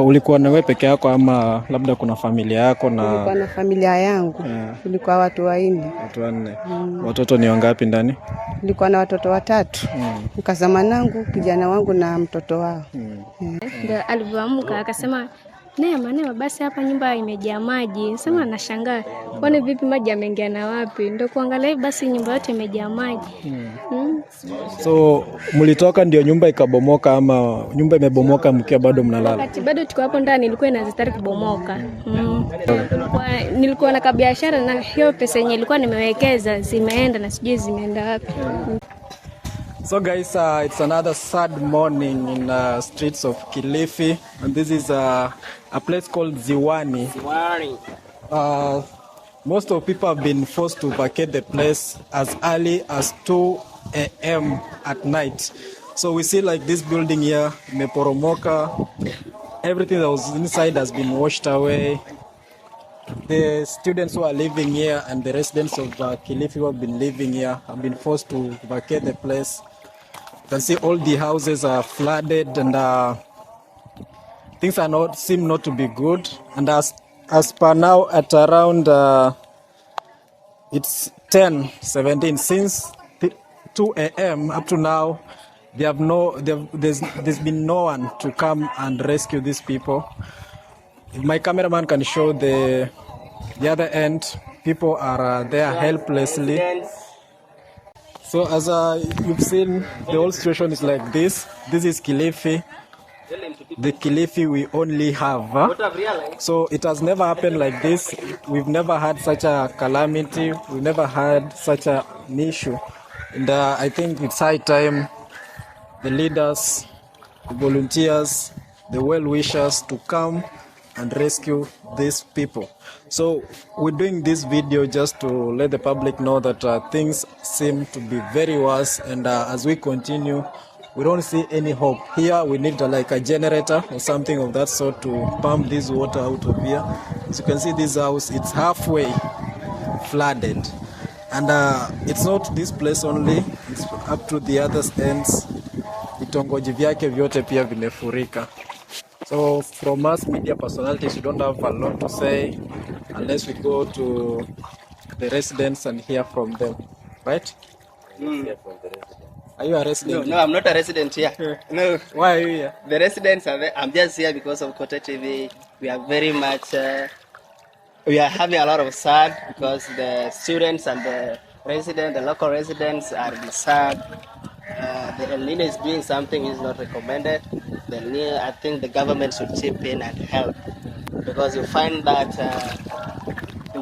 ulikuwa na wewe peke yako ama labda kuna familia yako? Na Nilikuwa na familia yangu. Tulikuwa watu 4. Watu 4. Watoto ni wangapi ndani? Nilikuwa na watoto 3. Mkazama nangu, kijana wangu na mtoto wao. Ndio alivyoamka akasema, Neema basi hapa nyumba imejaa maji. Sema nashangaa. Kwani vipi maji yameingia na wapi? Ndio kuangalia basi nyumba yote imejaa maji. So mlitoka ndio nyumba ikabomoka ama nyumba imebomoka mkiwa bado mnalala? Wakati bado tuko hapo ndani ilikuwa inazitari kubomoka. Nilikuwa na kabiashara na hiyo pesa yenyewe ilikuwa nimewekeza zimeenda na sijui zimeenda wapi. So guys, it's another sad morning in streets of Kilifi, and this is a place called Ziwani. Most of people have been forced to vacate the place as early as 2 a.m. at night. So we see like this building here, imeporomoka. Everything that was inside has been washed away. The students who are living here and the residents of Kilifi who have been living here have been forced to vacate the place. You can see all the houses are flooded and things are seem not to be good. And as per now at around it's 10:17 since 2 a.m. up to now, there's been no one to come and rescue these people. If my cameraman can show the other end, people are there helplessly. So as you've seen, the whole situation is like this. This is Kilifi, the Kilifi we only have. So it has never happened like this. We've never had such a calamity. We've never had such an issue. And I think it's high time the leaders, the volunteers, the well-wishers to come and rescue these people. So we're doing this video just to let the public know that things seem to be very worse, and as we continue, we don't see any hope. Here we need like a generator or something of that sort to pump this water out of here. As you can see, this house, it's halfway flooded, and it's not this place only, it's up to the other ends. Vitongoji vyake vyote pia vimefurika. So from us media personalities, we don't have a lot to say unless we go to the residents and hear from them, right? Are you a resident? No, I'm not a resident here. No. Why are you here? The residents are there. I'm just here because of Kota TV. We are very much, we are having a lot of sad because the students and the local residents are sad. The El Nino is doing something is not recommended. I think the government should chip in and help, because you find that the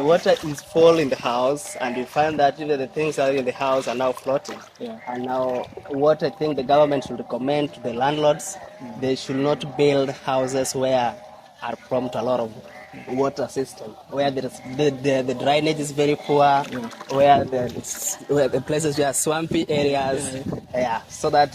water is full in the house, and you find that even the things that are in the house are now floating. And now what I think the government should recommend to the landlords, they should not build houses where are prone to a lot of water system, where the drainage is very poor, where the places where swampy areas, so that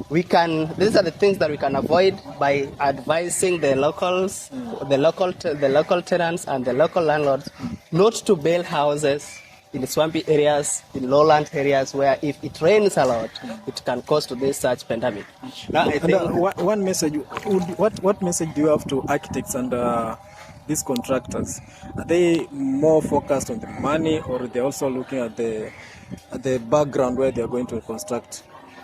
these are the things that we can avoid by advising the locals, the local tenants and the local landlords not to build houses in the swampy areas, in lowland areas, where if it rains a lot, it can cause to this such pandemic. Now, I think one message. What message do you have to architects and these contractors? Are they more focused on the money, or are they also looking at the background where they are going to construct?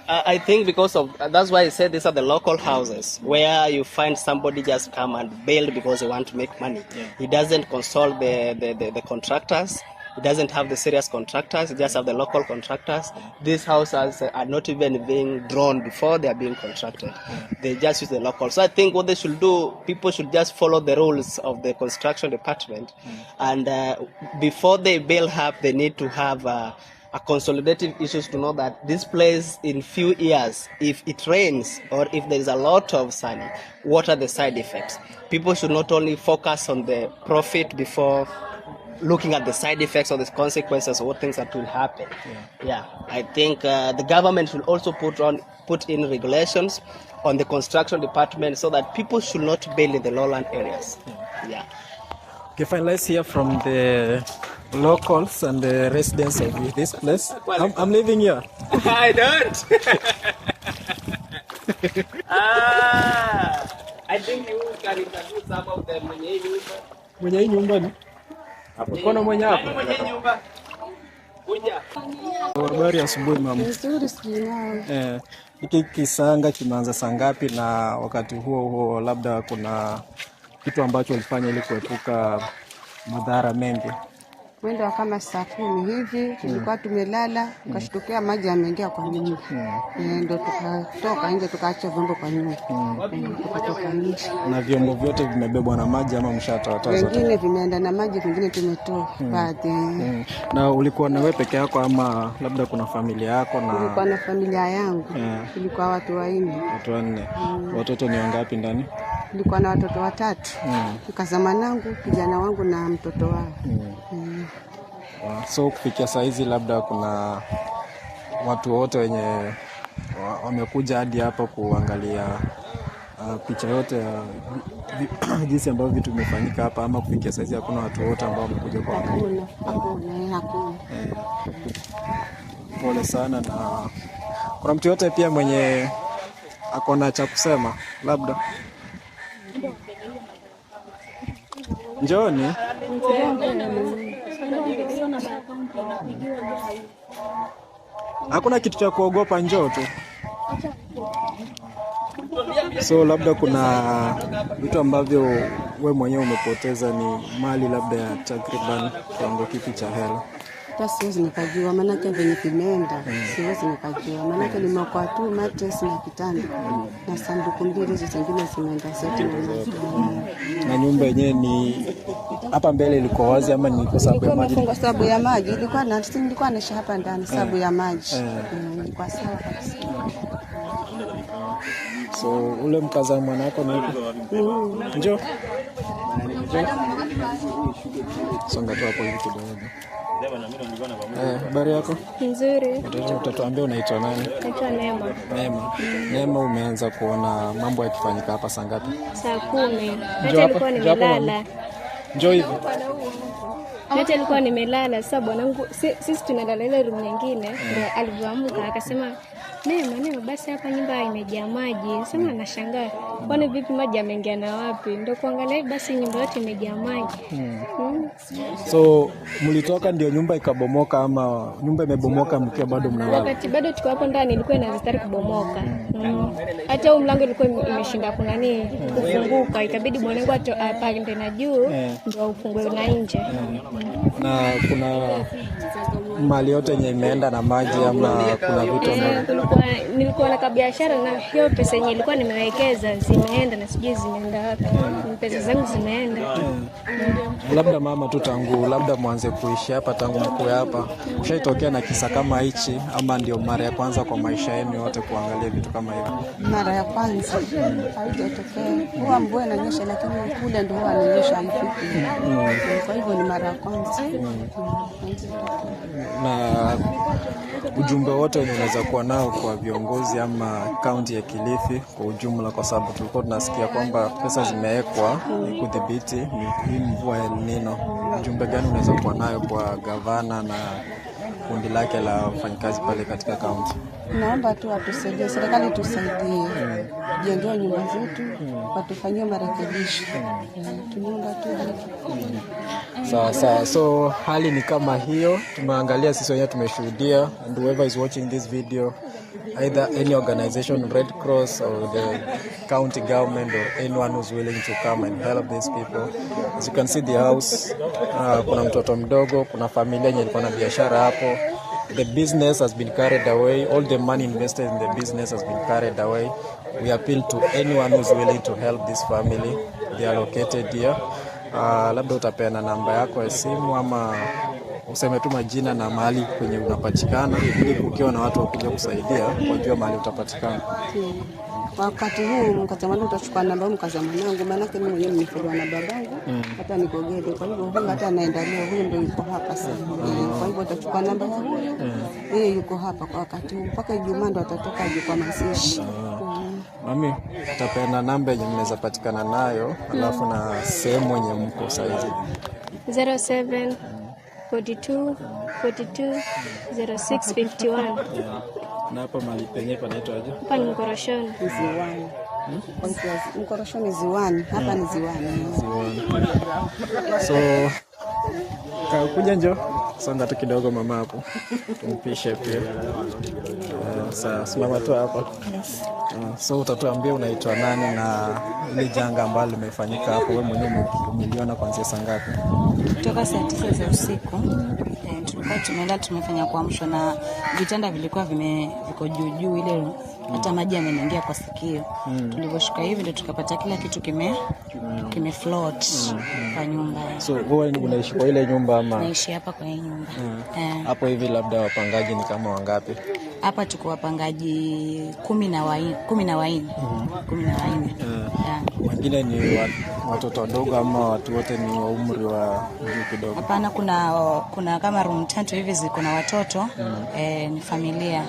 I think because of that's why I said these are the local houses where you find somebody just come and build because they want to make money. He doesn't consult the contractors. He doesn't have the serious contractors. He just have the local contractors. These houses are not even being drawn before they are being constructed. They just use the local. So I think what they should do, people should just follow the rules of the construction department. And before they build up, they need to have a consolidated issues to know that this place in few years, if it rains or if there is a lot of sun, what are the side effects? People should not only focus on the profit before looking at the side effects or the consequences of what things that will happen. I think the government should also put in regulations on the construction department so that people should not build in the lowland areas. Okay, fine. Let's hear from the locals and the residents of this place. I'm living here. I don't. I think you can introduce some of them mwenye nyumba. Mwenye nyumba ni? Kuna mwenye hapa? Mwenye nyumba. Kuja. Habari ya asubuhi mama. Nzuri sijinao. Hiki kisanga kimeanza saa ngapi, na wakati huo labda kuna kitu ambacho ulifanya ili kuepuka madhara mengi? Mwendo wa kama saa 10 hivi tulikuwa tumelala, tukashtukia maji yameingia kwa nyumba. Ndio tukatoka nje tukaacha vyombo kwa nyumba. Tukatoka nje. Na vyombo vyote vimebebwa na maji ama mshatoa zote? Vingine vimeenda na maji, vingine tumetoa baadhi. Na ulikuwa na wewe peke yako ama labda kuna familia yako? Na nilikuwa na familia yangu. Tulikuwa watu 4. Watu 4. Watoto ni wangapi ndani? Nilikuwa na watoto 3. Nikazama nangu, kijana wangu na mtoto wao. So kufikia saa hizi labda kuna watu wote wenye wamekuja hadi hapa kuangalia picha yote jinsi ambavyo vitu vimefanyika hapa, ama kufikia saa hizi hakuna watu wote ambao wamekuja kuangalia? Hakuna. Pole sana. Na kuna mtu yote pia mwenye akona cha kusema labda? Njoni. Hakuna kitu cha kuogopa, njoo tu. So labda kuna vitu ambavyo we mwenyewe umepoteza, ni mali labda ya takriban kiwango kipi cha hela? Hata siwezi nikajua, maanake venye kimeenda siwezi nikajua, maanake nimeokoa tu mattress na kitanda na sanduku 2, hizo zingine zimeenda zote. Na nyumba yenyewe ni hapa mbele ilikuwa wazi ama ni kwa sababu ya maji? Kwa sababu ya maji, nilikuwa naishi hapa ndani sababu ya maji. Ilikuwa sawa kabisa. So ule mkaza mwanako ni yupi? Njoo. Songa tu hapo hivi kidogo. Habari yako? Nzuri. Utatuambia unaitwa nani? Naitwa Neema. Neema, umeanza kuona mambo yakifanyika hapa saa ngapi? Saa 10. Hata nilikuwa nimelala. Njoo hivi. Hata nilikuwa nimelala. Sasa bwanangu sisi tunalala ile room nyingine, ndio alivyoamka akasema, Neema, basi hapa nyumba imejaa maji. Sema anashangaa, kwani vipi maji yameingia na wapi? Ndio kuangalia basi nyumba yote imejaa maji. So mlitoka ndio nyumba ikabomoka ama nyumba imebomoka mkiwa bado mnalala? Wakati bado tuko hapo ndani ilikuwa inazitari kubomoka. Hata huo mlango ulikuwa imeshinda kufunguka, ikabidi mwanangu apande na juu ndio ufungue na nje. Na kuna mali yote yenye imeenda na maji ama kuna vitu ambavyo? Nilikuwa na biashara na hiyo pesa yenye ilikuwa nimewekeza zimeenda na sijui zimeenda wapi. Pesa zangu zimeenda. Labda mama tu, tangu labda mwanze kuishi hapa, tangu mkue hapa, ushaitokea na kisa kama hichi ama ndio mara ya kwanza kwa maisha yenu yote kuangalia vitu kama hivi? Mara ya kwanza. Haijatokea. Huwa mvua inanyesha lakini kule ndio huwa inanyesha haifiki. Kwa hivyo ni mara ya kwanza. Na ujumbe wote unaweza kuwa nao kwa viongozi ama kaunti ya Kilifi kwa ujumla, kwa sababu tulikuwa tunasikia kwamba pesa zimewekwa kudhibiti hii mvua ya El Nino. Ujumbe gani unaweza kuwa nayo kwa gavana na kundi lake la wafanyikazi pale katika kaunti? Naomba tu atusaidie, serikali tusaidie, jengea nyumba zetu, watufanyie marekebisho. Tunaomba tu. Sawa. So hali ni kama hiyo, tumeangalia sisi wenyewe, tumeshuhudia, and whoever is watching this video, either any organization, Red Cross or the county government or anyone who's willing to come and help these people. As you can see the house, kuna mtoto mdogo, kuna familia yenye ilikuwa na biashara hapo. The business has been carried away. All the money invested in the business has been carried away. We appeal to anyone who's willing to help this family. They are located here. Labda utapeana namba yako ya simu ama useme tu majina na mahali kwenye unapatikana, ili ukiwa na watu wakuja kusaidia wajua mahali utapatikana. Wakati huu mkazamana utachukua namba mkazamana, maana yake mimi mwenyewe nimefuliwa na babangu, hata niko Gede, kwa hivyo huyu hata anaenda leo, huyu ndio yuko hapa sasa. Kwa hivyo utachukua namba ya huyu, yeye yuko hapa kwa wakati huu mpaka Ijumaa ndo atatoka aje kwa mazishi. Mami, utapeana namba yenye mnaweza patikana nayo, alafu na sehemu yenye mko saizi. 07 42 42 06 51. Na hapa mahali penyewe panaitwa aje? Hapa ni Mkoroshoni. Ziwani. Mkoroshoni Ziwani. Hapa ni Ziwani. So kuja njoo. Songa tu kidogo mama hapo. Tumpishe pia. Sasa simama tu hapa. So utatuambia unaitwa nani na ile janga ambalo limefanyika hapo, wewe mwenyewe umeliona kuanzia saa ngapi? Kutoka saa 9 za usiku. Tulikuwa tumeenda tumefanya kuamshwa na vitanda vilikuwa viko juu ile hata maji yameingia kwa sikio. Tulivyoshuka hivi ndio tukapata kila kitu kime float kwa nyumba. So wewe unaishi kwa ile nyumba ama? Naishi hapa kwa ile nyumba. Hapo hivi labda wapangaji ni kama wangapi? Hapa tuko wapangaji 14. Wengine ni watoto wadogo ama watu wote ni wa umri wa juu kidogo? Hapana, kuna kama room 3 hivi ziko na watoto, ni familia.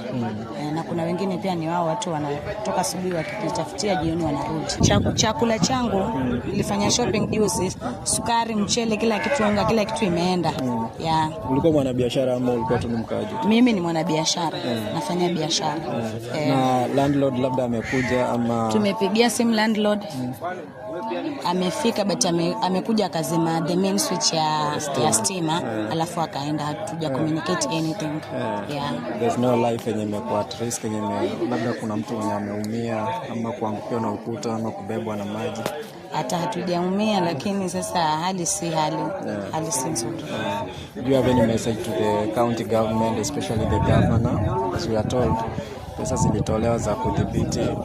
Na kuna wengine pia ni wao watu wanatoka asubuhi wakitafutia jioni wanarudi. Chakula changu nilifanya shopping juzi, sukari, mchele, kila kitu, unga, kila kitu imeenda. Ulikuwa mwanabiashara ama ulikuwa tu mkaaji? Mimi ni mwanabiashara. Nafanya biashara. Na landlord labda amekuja ama? Tumepigia simu landlord. Amefika but amekuja akazima the main switch ya stima, alafu akaenda, hatuja communicate anything. There's no life yenye imekuwa at risk, yenye labda kuna mtu mwenye ameumia ama kuangukiwa na ukuta ama kubebwa na maji? Hata hatujaumia, lakini sasa hali si nzuri. Do you have any message to the county government, especially the governor? As we are told, pesa zilitolewa za kudhibiti El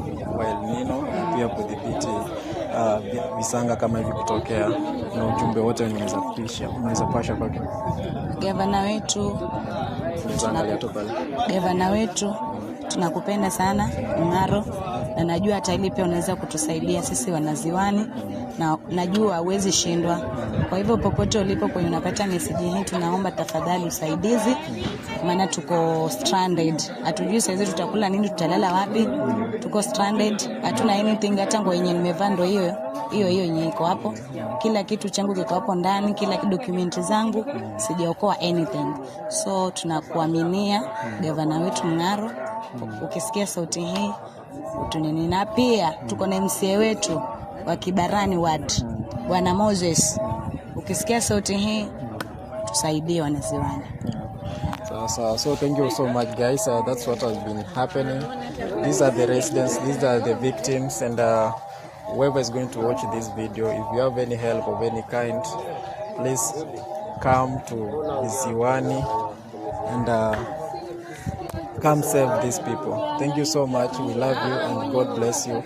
Nino na pia kudhibiti visanga kama hivi kutokea, na ujumbe wote unaweza pasha kwa gavana wetu tunakupenda sana Mng'aro, na najua hata ile pia unaweza kutusaidia sisi wanaziwani, na najua hauwezi shindwa. Kwa hivyo popote ulipo kwenye unapata message hii, tunaomba tafadhali usaidizi, maana tuko stranded. Hatujui sasa tutakula nini, tutalala wapi. Tuko stranded, hatuna anything, hata nguo yenye nimevaa ndio hiyo yenye iko hapo. Kila kitu changu kiko hapo ndani, kila document zangu, sijaokoa anything. So tunakuaminia gavana wetu Mng'aro, ukisikia sauti hii utunini, na pia tuko na MCA wetu wa Kibarani Ward, Bwana Moses. Ukisikia sauti hii tusaidie wanaziwani. So thank you so much guys. That's what has been happening. These are the residents, these are the victims, and whoever is going to watch this video, if you have any help of any kind, please come to Ziwani and come save these people. Thank you so much. We love you and God bless you.